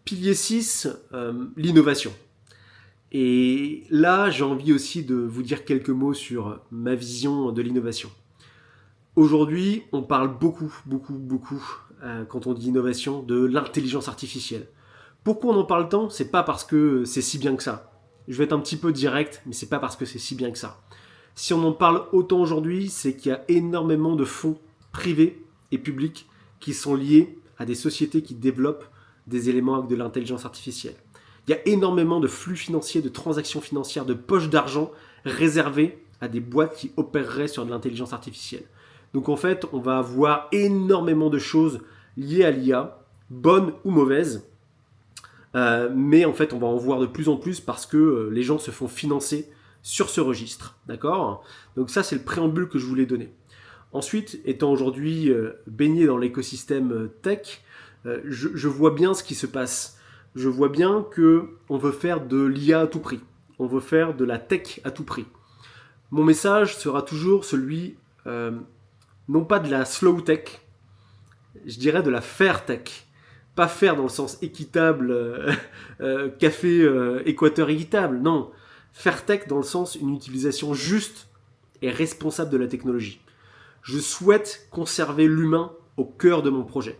Pilier 6, l'innovation. Et là, j'ai envie aussi de vous dire quelques mots sur ma vision de l'innovation. Aujourd'hui, on parle beaucoup, quand on dit innovation, de l'intelligence artificielle. Pourquoi on en parle tant? C'est pas parce que c'est si bien que ça. Je vais être un petit peu direct, mais c'est pas parce que c'est si bien que ça. Si on en parle autant aujourd'hui, c'est qu'il y a énormément de fonds privés et publics qui sont liés à des sociétés qui développent des éléments avec de l'intelligence artificielle. Il y a énormément de flux financiers, de transactions financières, de poches d'argent réservées à des boîtes qui opéreraient sur de l'intelligence artificielle. Donc en fait, on va avoir énormément de choses liées à l'IA, bonnes ou mauvaises, mais en fait, on va en voir de plus en plus parce que les gens se font financer sur ce registre. D'accord? Donc ça, c'est le préambule que je voulais donner. Ensuite, étant aujourd'hui baigné dans l'écosystème tech, je vois bien ce qui se passe. Je vois bien qu'on veut faire de l'IA à tout prix. On veut faire de la tech à tout prix. Mon message sera toujours celui, non pas de la slow tech, je dirais de la fair tech. Pas faire dans le sens équitable, café équateur équitable, non. Fair tech dans le sens une utilisation juste et responsable de la technologie. Je souhaite conserver l'humain au cœur de mon projet.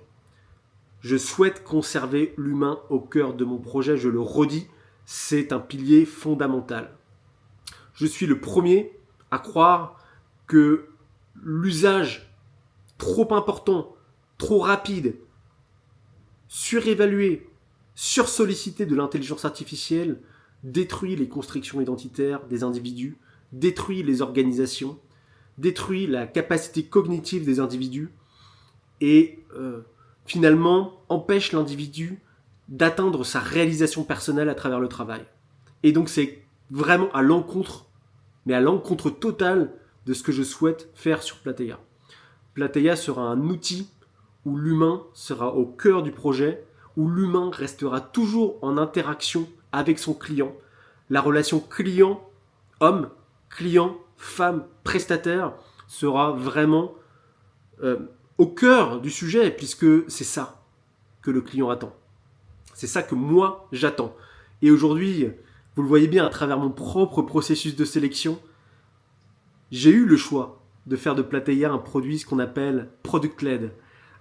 Je souhaite conserver l'humain au cœur de mon projet, je le redis, c'est un pilier fondamental. Je suis le premier à croire que l'usage trop important, trop rapide, surévalué, sursollicité de l'intelligence artificielle détruit les constructions identitaires des individus, détruit les organisations, détruit la capacité cognitive des individus et finalement empêche l'individu d'atteindre sa réalisation personnelle à travers le travail. Et donc c'est vraiment à l'encontre, mais à l'encontre totale de ce que je souhaite faire sur Plateia. Plateia sera un outil où l'humain sera au cœur du projet, où l'humain restera toujours en interaction avec son client. La relation client-homme, client-femme, prestataire sera vraiment au cœur du sujet, puisque c'est ça que le client attend. C'est ça que moi, j'attends. Et aujourd'hui, vous le voyez bien à travers mon propre processus de sélection, j'ai eu le choix de faire de Plateia un produit, ce qu'on appelle product-led,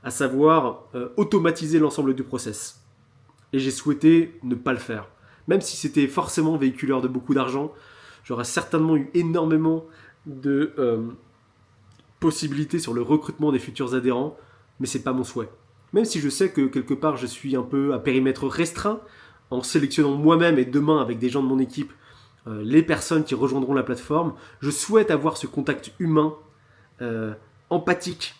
à savoir automatiser l'ensemble du process. Et j'ai souhaité ne pas le faire. Même si c'était forcément véhiculaire de beaucoup d'argent, j'aurais certainement eu énormément de possibilités sur le recrutement des futurs adhérents, mais c'est pas mon souhait. Même si je sais que quelque part je suis un peu à périmètre restreint, en sélectionnant moi-même et demain avec des gens de mon équipe les personnes qui rejoindront la plateforme, je souhaite avoir ce contact humain, empathique,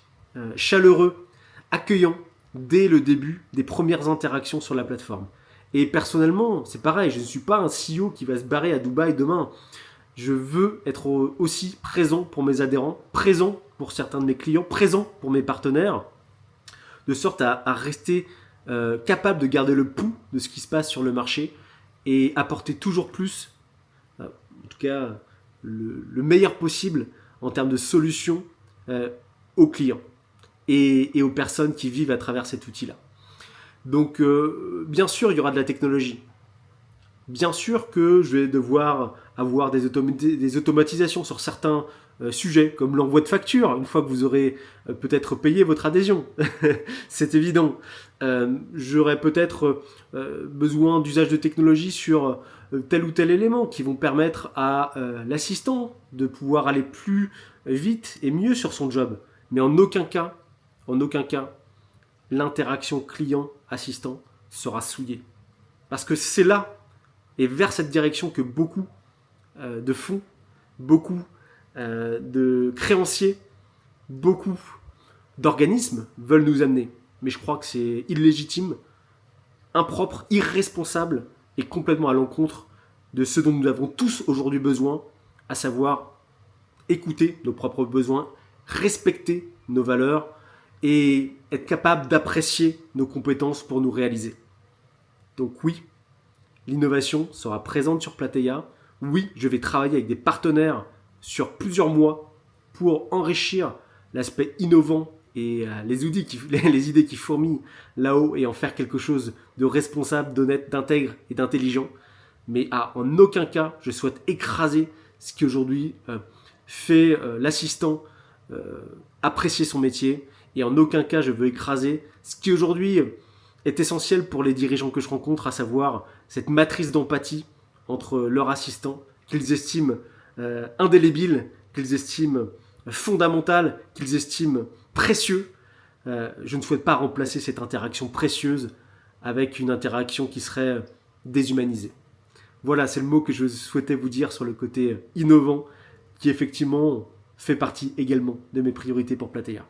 chaleureux, accueillant dès le début des premières interactions sur la plateforme. Et personnellement, c'est pareil, je ne suis pas un CEO qui va se barrer à Dubaï demain. Je veux être aussi présent pour mes adhérents, présent pour certains de mes clients, présent pour mes partenaires, de sorte à rester capable de garder le pouls de ce qui se passe sur le marché et apporter toujours plus, en tout cas le meilleur possible en termes de solutions aux clients et aux personnes qui vivent à travers cet outil-là. Donc bien sûr, il y aura de la technologie. Bien sûr que je vais devoir avoir des automatisations sur certains sujets, comme l'envoi de factures, une fois que vous aurez peut-être payé votre adhésion. C'est évident. J'aurai peut-être besoin d'usage de technologie sur tel ou tel élément qui vont permettre à l'assistant de pouvoir aller plus vite et mieux sur son job. Mais en aucun cas, l'interaction client-assistant sera souillée. Parce que c'est là et vers cette direction que beaucoup de fonds, beaucoup de créanciers, beaucoup d'organismes veulent nous amener. Mais je crois que c'est illégitime, impropre, irresponsable et complètement à l'encontre de ce dont nous avons tous aujourd'hui besoin, à savoir écouter nos propres besoins, respecter nos valeurs et être capable d'apprécier nos compétences pour nous réaliser. Donc oui, l'innovation sera présente sur Plateia. Oui, je vais travailler avec des partenaires sur plusieurs mois pour enrichir l'aspect innovant et les idées qui fourmillent là-haut et en faire quelque chose de responsable, d'honnête, d'intègre et d'intelligent. Mais en aucun cas, je souhaite écraser ce qui aujourd'hui fait l'assistant apprécier son métier. Et en aucun cas, je veux écraser ce qui aujourd'hui est essentiel pour les dirigeants que je rencontre, à savoir cette matrice d'empathie entre leurs assistants, qu'ils estiment indélébile, qu'ils estiment fondamental, qu'ils estiment précieux. Je ne souhaite pas remplacer cette interaction précieuse avec une interaction qui serait déshumanisée. Voilà, c'est le mot que je souhaitais vous dire sur le côté innovant, qui effectivement fait partie également de mes priorités pour Platea.